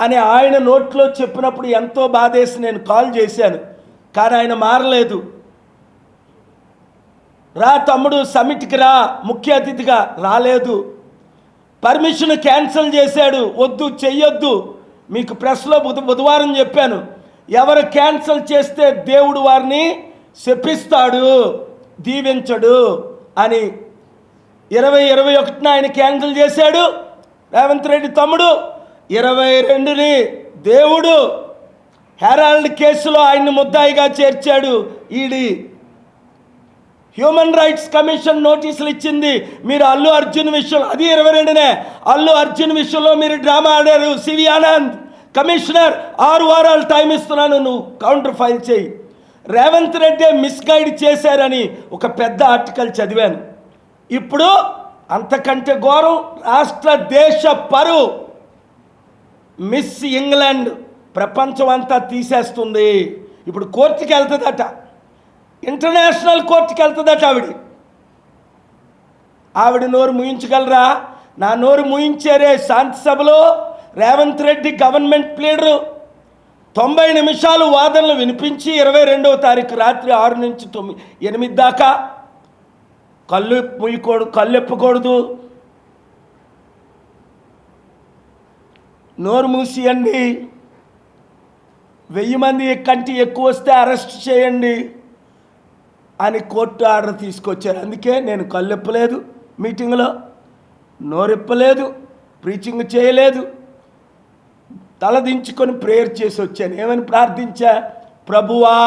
అని ఆయన నోట్లో చెప్పినప్పుడు ఎంతో బాధేసి నేను కాల్ చేశాను. కానీ ఆయన మారలేదు. రా తమ్ముడు సమిట్కి రా ముఖ్య అతిథిగా, రాలేదు. పర్మిషన్ క్యాన్సిల్ చేశాడు. వద్దు, చెయ్యొద్దు. మీకు ప్రెస్లో బుధవారం చెప్పాను, ఎవరు క్యాన్సిల్ చేస్తే దేవుడు వారిని శపిస్తాడు, దీవించడు అని. 2021 ఆయన క్యాన్సిల్ చేశాడు రేవంత్ రెడ్డి తమ్ముడు. 22ని దేవుడు హెరాల్డ్ కేసులో ఆయన్ని ముద్దాయిగా చేర్చాడు ఈడీ. హ్యూమన్ రైట్స్ కమిషన్ నోటీసులు ఇచ్చింది. మీరు అల్లు అర్జున్ విషయం, అది 22నే, అల్లు అర్జున్ విషయంలో మీరు డ్రామా ఆడారు. సివి ఆనంద్ కమిషనర్ 6 వారాలు టైం ఇస్తున్నాను, నువ్వు కౌంటర్ ఫైల్ చేయి. రేవంత్ రెడ్డి మిస్గైడ్ చేశారని ఒక పెద్ద ఆర్టికల్ చదివాను. ఇప్పుడు అంతకంటే ఘోరం, రాష్ట్ర దేశ పరువు మిస్ ఇంగ్లాండ్ ప్రపంచం అంతా తీసేస్తుంది. ఇప్పుడు కోర్టుకి వెళ్తుందట, ఇంటర్నేషనల్ కోర్టుకి వెళ్తుందట. ఆవిడ నోరు ముయించగలరా? నా నోరు ముయించారే శాంతిసభలో. రేవంత్ రెడ్డి గవర్నమెంట్ లీడరు 90 నిమిషాలు వాదనలు వినిపించి 22వ తారీఖు రాత్రి 6 నుంచి 8 దాకా కళ్ళెప్పకూడదు, నోరు మూసియండి, 1000 మంది కంటే ఎక్కువ వస్తే అరెస్ట్ చేయండి అని కోర్టు ఆర్డర్ తీసుకొచ్చారు. అందుకే నేను కళ్ళెప్పలేదు, మీటింగ్లో నోరెప్పలేదు, ప్రీచింగ్ చేయలేదు, తలదించుకొని ప్రేయర్ చేసి వచ్చాను. ఏమని ప్రార్థించా? ప్రభువా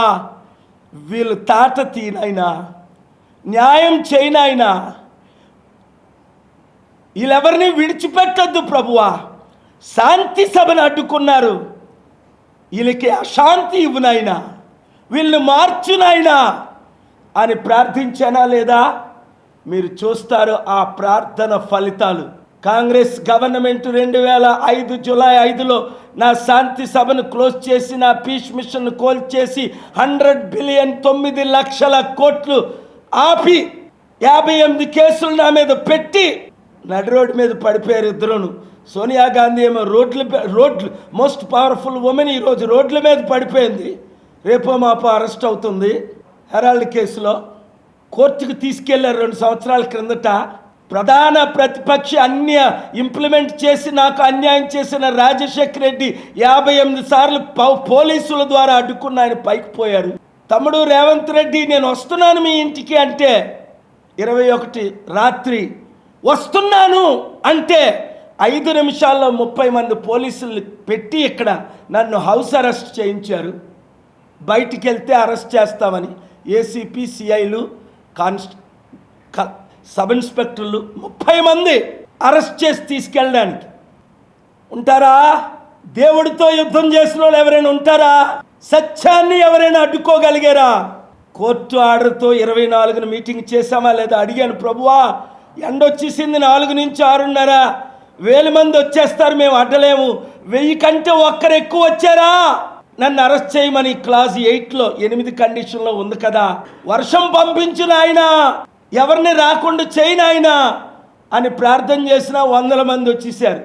వీళ్ళు తాట తీనైనా, న్యాయం చేయనైనా, వీళ్ళెవరిని విడిచిపెట్టద్దు ప్రభువా. శాంతి సభను అడ్డుకున్నారు, వీళ్ళకి అశాంతి ఇవ్వనైనా, వీళ్ళని మార్చునైనా అని ప్రార్థించానా లేదా? మీరు చూస్తారు ఆ ప్రార్థన ఫలితాలు. కాంగ్రెస్ గవర్నమెంట్ 2005 జూలై 5లో నా శాంతి సభను క్లోజ్ చేసి, నా పీస్ మిషన్ కోల్ చేసి 100 బిలియన్ 9 లక్షల కోట్లు ఆపి 58 కేసులు నా మీద పెట్టి నడి రోడ్డు మీద పడిపోయారు ఇద్దరును. సోనియా గాంధీ ఏమో రోడ్లు మోస్ట్ పవర్ఫుల్ ఉమెన్ ఈరోజు రోడ్ల మీద పడిపోయింది. రేపో మాపో అరెస్ట్ అవుతుంది హెరాల్డ్ కేసులో. కోర్టుకు తీసుకెళ్లారు 2 సంవత్సరాల క్రిందట. ప్రధాన ప్రతిపక్ష అన్ని ఇంప్లిమెంట్ చేసి నాకు అన్యాయం చేసిన రాజశేఖర రెడ్డి 58 సార్లు పోలీసుల ద్వారా అడ్డుకున్న ఆయన పైకి పోయారు. తమ్ముడు రేవంత్ రెడ్డి నేను వస్తున్నాను మీ ఇంటికి అంటే 21 రాత్రి వస్తున్నాను అంటే 5 నిమిషాల్లో 30 మంది పోలీసులు పెట్టి ఇక్కడ నన్ను హౌస్ అరెస్ట్ చేయించారు. బయటికి వెళ్తే అరెస్ట్ చేస్తామని ఏసీపీ, సిఐలు, సబ్ ఇన్స్పెక్టర్లు 30 మంది అరెస్ట్ చేసి తీసుకెళ్ళడానికి. ఉంటారా? దేవుడితో యుద్ధం చేసిన వాళ్ళు ఎవరైనా ఉంటారా? సత్యాన్ని ఎవరైనా అడ్డుకోగలిగారా? కోర్టు ఆర్డర్తో 24న మీటింగ్ చేశామా లేదా అడిగాను. ప్రభువా ఎండొచ్చేసింది, 4 నుంచి 6:30, 1000 మంది వచ్చేస్తారు, మేము అడ్డలేము. 1000 కంటే ఒక్కరు ఎక్కువ వచ్చారా నన్ను అరెస్ట్ చేయమని క్లాజ్ 8లో 8 కండిషన్లో ఉంది కదా. వర్షం పంపించిన ఆయన, ఎవరిని రాకుండా చేయను ఆయన అని ప్రార్థన చేసిన 100 మంది వచ్చేసారు.